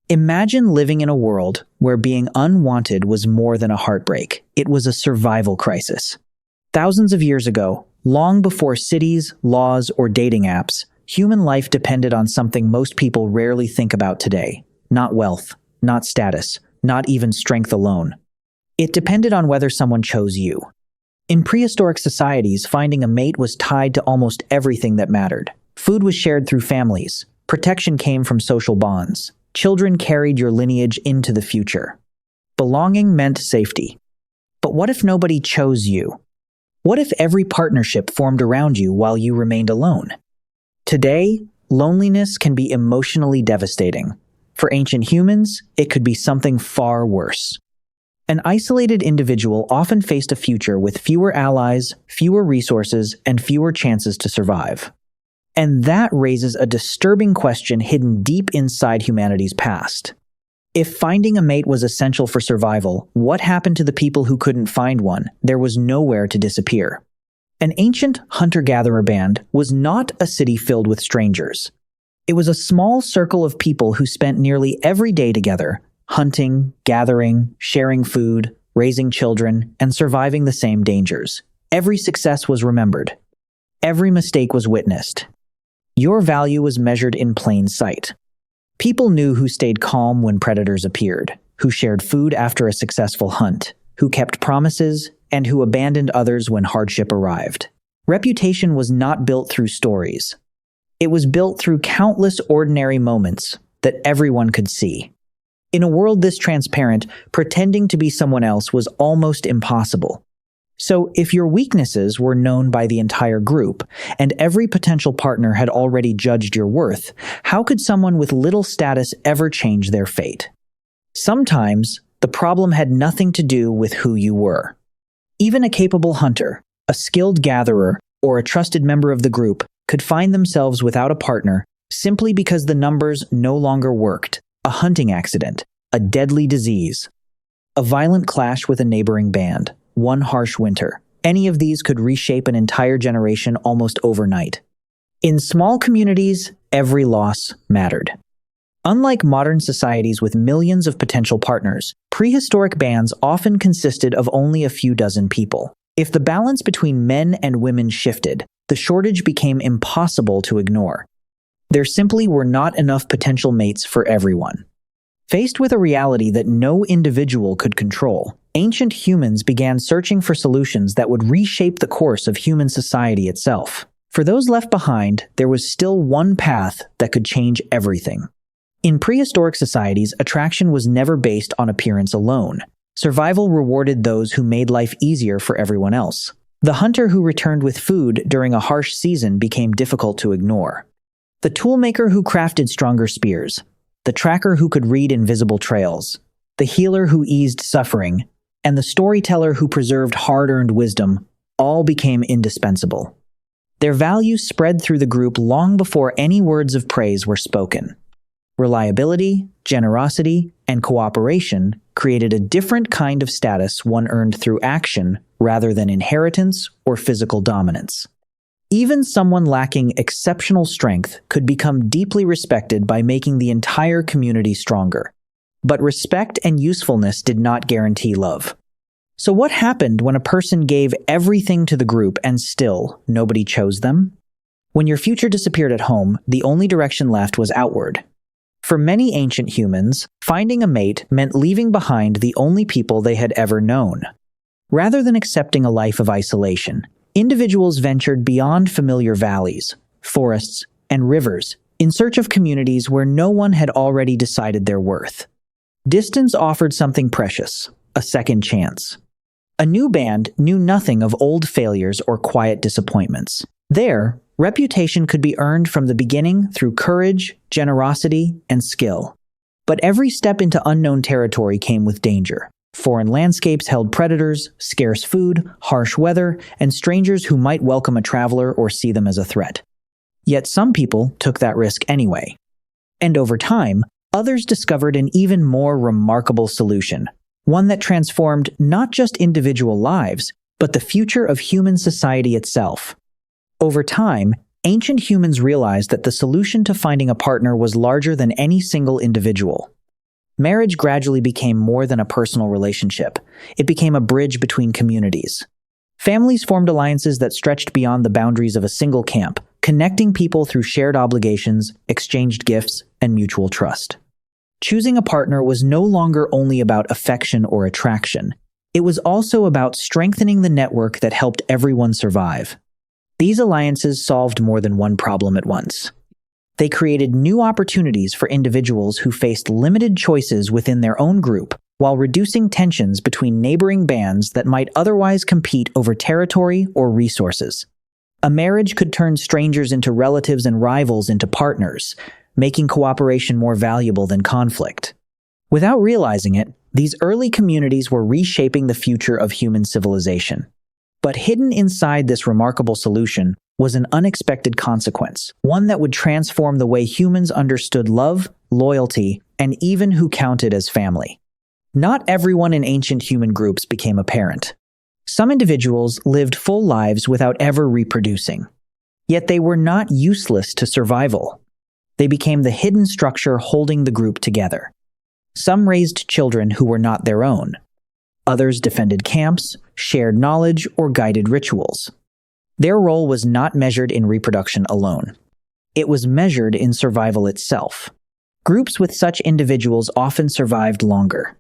Imagine living in a world where being unwanted was more than a heartbreak. It was a survival crisis. Thousands of years ago, long before cities, laws, or dating apps, human life depended on something most people rarely think about today. Not wealth, not status, not even strength alone. It depended on whether someone chose you. In prehistoric societies, finding a mate was tied to almost everything that mattered. Food was shared through families. Protection came from social bonds. Children carried your lineage into the future. Belonging meant safety. But what if nobody chose you? What if every partnership formed around you while you remained alone? Today, loneliness can be emotionally devastating. For ancient humans, it could be something far worse. An isolated individual often faced a future with fewer allies, fewer resources, and fewer chances to survive. And that raises a disturbing question hidden deep inside humanity's past. If finding a mate was essential for survival, what happened to the people who couldn't find one? There was nowhere to disappear. An ancient hunter-gatherer band was not a city filled with strangers. It was a small circle of people who spent nearly every day together, hunting, gathering, sharing food, raising children, and surviving the same dangers. Every success was remembered. Every mistake was witnessed. Your value was measured in plain sight. People knew who stayed calm when predators appeared, who shared food after a successful hunt, who kept promises, and who abandoned others when hardship arrived. Reputation was not built through stories. It was built through countless ordinary moments that everyone could see. In a world this transparent, pretending to be someone else was almost impossible. So, if your weaknesses were known by the entire group, and every potential partner had already judged your worth, how could someone with little status ever change their fate? Sometimes, the problem had nothing to do with who you were. Even a capable hunter, a skilled gatherer, or a trusted member of the group could find themselves without a partner simply because the numbers no longer worked. A hunting accident, a deadly disease, a violent clash with a neighboring band, one harsh winter. Any of these could reshape an entire generation almost overnight. In small communities, every loss mattered. Unlike modern societies with millions of potential partners, prehistoric bands often consisted of only a few dozen people. If the balance between men and women shifted, the shortage became impossible to ignore. There simply were not enough potential mates for everyone. Faced with a reality that no individual could control, ancient humans began searching for solutions that would reshape the course of human society itself. For those left behind, there was still one path that could change everything. In prehistoric societies, attraction was never based on appearance alone. Survival rewarded those who made life easier for everyone else. The hunter who returned with food during a harsh season became difficult to ignore. The toolmaker who crafted stronger spears, the tracker who could read invisible trails, the healer who eased suffering, and the storyteller who preserved hard-earned wisdom all became indispensable. Their values spread through the group long before any words of praise were spoken. Reliability, generosity, and cooperation created a different kind of status one earned through action rather than inheritance or physical dominance. Even someone lacking exceptional strength could become deeply respected by making the entire community stronger. But respect and usefulness did not guarantee love. So what happened when a person gave everything to the group and still nobody chose them? When your future disappeared at home, the only direction left was outward. For many ancient humans, finding a mate meant leaving behind the only people they had ever known. Rather than accepting a life of isolation, individuals ventured beyond familiar valleys, forests, and rivers in search of communities where no one had already decided their worth. Distance offered something precious, a second chance. A new band knew nothing of old failures or quiet disappointments. There, reputation could be earned from the beginning through courage, generosity, and skill. But every step into unknown territory came with danger. Foreign landscapes held predators, scarce food, harsh weather, and strangers who might welcome a traveler or see them as a threat. Yet some people took that risk anyway. And over time, others discovered an even more remarkable solution, one that transformed not just individual lives, but the future of human society itself. Over time, ancient humans realized that the solution to finding a partner was larger than any single individual. Marriage gradually became more than a personal relationship. It became a bridge between communities. Families formed alliances that stretched beyond the boundaries of a single camp, connecting people through shared obligations, exchanged gifts, and mutual trust. Choosing a partner was no longer only about affection or attraction. It was also about strengthening the network that helped everyone survive. These alliances solved more than one problem at once. They created new opportunities for individuals who faced limited choices within their own group, while reducing tensions between neighboring bands that might otherwise compete over territory or resources. A marriage could turn strangers into relatives and rivals into partners, making cooperation more valuable than conflict. Without realizing it, these early communities were reshaping the future of human civilization. But hidden inside this remarkable solution was an unexpected consequence, one that would transform the way humans understood love, loyalty, and even who counted as family. Not everyone in ancient human groups became a parent. Some individuals lived full lives without ever reproducing. Yet they were not useless to survival. They became the hidden structure holding the group together. Some raised children who were not their own. Others defended camps, shared knowledge, or guided rituals. Their role was not measured in reproduction alone. It was measured in survival itself. Groups with such individuals often survived longer.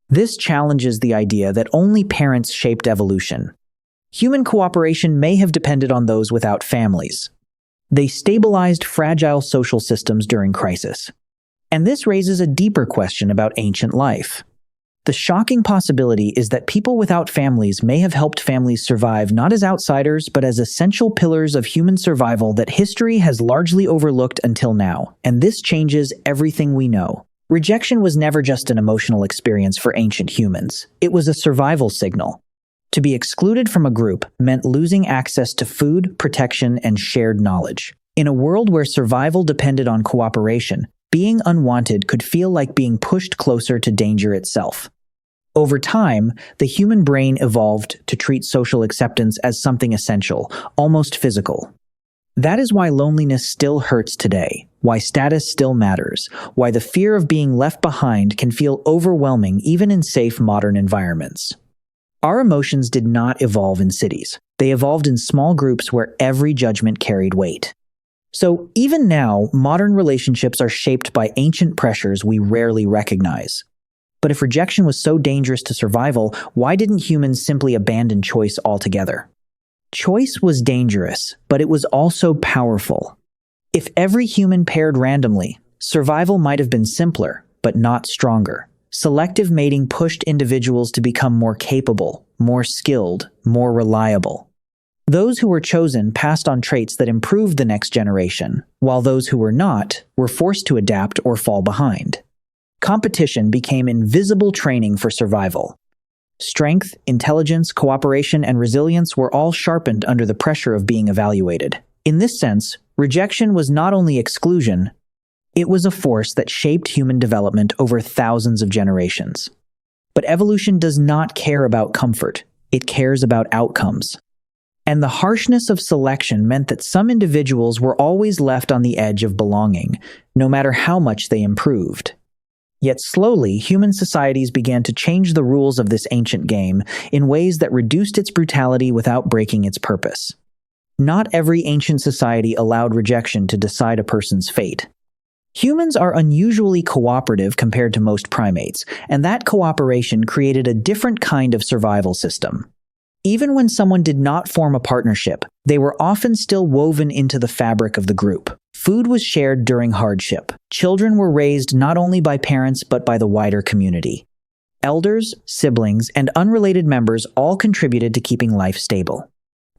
This challenges the idea that only parents shaped evolution. Human cooperation may have depended on those without families. They stabilized fragile social systems during crisis. And this raises a deeper question about ancient life. The shocking possibility is that people without families may have helped families survive not as outsiders, but as essential pillars of human survival that history has largely overlooked until now, and this changes everything we know. Rejection was never just an emotional experience for ancient humans. It was a survival signal. To be excluded from a group meant losing access to food, protection, and shared knowledge. In a world where survival depended on cooperation, being unwanted could feel like being pushed closer to danger itself. Over time, the human brain evolved to treat social acceptance as something essential, almost physical. That is why loneliness still hurts today, why status still matters, why the fear of being left behind can feel overwhelming even in safe modern environments. Our emotions did not evolve in cities. They evolved in small groups where every judgment carried weight. So even now, modern relationships are shaped by ancient pressures we rarely recognize. But if rejection was so dangerous to survival, why didn't humans simply abandon choice altogether? Choice was dangerous, but it was also powerful. If every human paired randomly, survival might have been simpler, but not stronger. Selective mating pushed individuals to become more capable, more skilled, more reliable. Those who were chosen passed on traits that improved the next generation, while those who were not were forced to adapt or fall behind. Competition became invisible training for survival. Strength, intelligence, cooperation, and resilience were all sharpened under the pressure of being evaluated. In this sense, rejection was not only exclusion, it was a force that shaped human development over thousands of generations. But evolution does not care about comfort, it cares about outcomes. And the harshness of selection meant that some individuals were always left on the edge of belonging, no matter how much they improved. Yet slowly, human societies began to change the rules of this ancient game in ways that reduced its brutality without breaking its purpose. Not every ancient society allowed rejection to decide a person's fate. Humans are unusually cooperative compared to most primates, and that cooperation created a different kind of survival system. Even when someone did not form a partnership, they were often still woven into the fabric of the group. Food was shared during hardship. Children were raised not only by parents but by the wider community. Elders, siblings, and unrelated members all contributed to keeping life stable.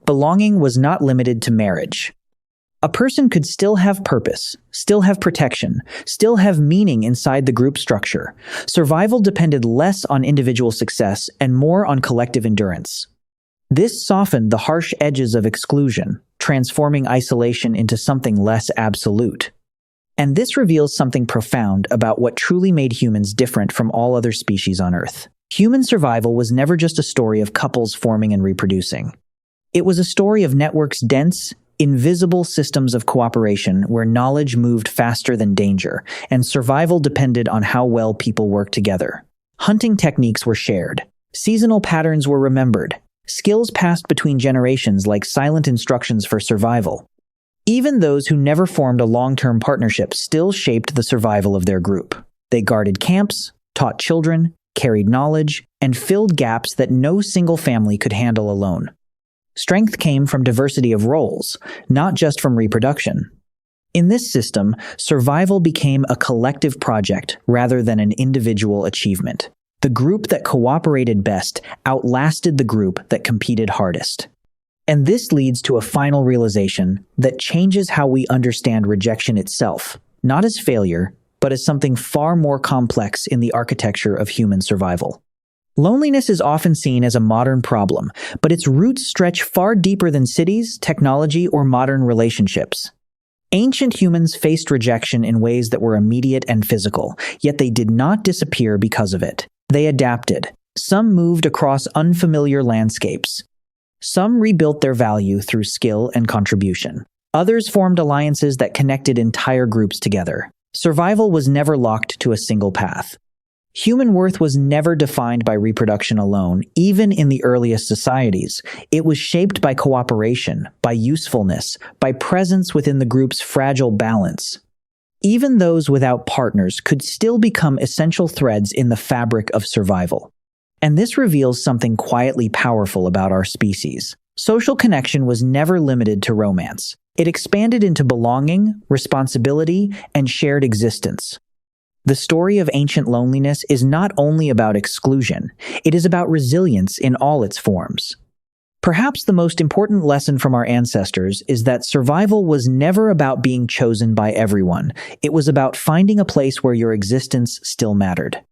Belonging was not limited to marriage. A person could still have purpose, still have protection, still have meaning inside the group structure. Survival depended less on individual success and more on collective endurance. This softened the harsh edges of exclusion, transforming isolation into something less absolute. And this reveals something profound about what truly made humans different from all other species on Earth. Human survival was never just a story of couples forming and reproducing. It was a story of networks dense, invisible systems of cooperation where knowledge moved faster than danger, and survival depended on how well people worked together. Hunting techniques were shared. Seasonal patterns were remembered. Skills passed between generations like silent instructions for survival. Even those who never formed a long-term partnership still shaped the survival of their group. They guarded camps, taught children, carried knowledge, and filled gaps that no single family could handle alone. Strength came from diversity of roles, not just from reproduction. In this system, survival became a collective project rather than an individual achievement. The group that cooperated best outlasted the group that competed hardest. And this leads to a final realization that changes how we understand rejection itself, not as failure, but as something far more complex in the architecture of human survival. Loneliness is often seen as a modern problem, but its roots stretch far deeper than cities, technology, or modern relationships. Ancient humans faced rejection in ways that were immediate and physical, yet they did not disappear because of it. They adapted. Some moved across unfamiliar landscapes. Some rebuilt their value through skill and contribution. Others formed alliances that connected entire groups together. Survival was never locked to a single path. Human worth was never defined by reproduction alone, even in the earliest societies. It was shaped by cooperation, by usefulness, by presence within the group's fragile balance. Even those without partners could still become essential threads in the fabric of survival. And this reveals something quietly powerful about our species. Social connection was never limited to romance. It expanded into belonging, responsibility, and shared existence. The story of ancient loneliness is not only about exclusion, it is about resilience in all its forms. Perhaps the most important lesson from our ancestors is that survival was never about being chosen by everyone. It was about finding a place where your existence still mattered.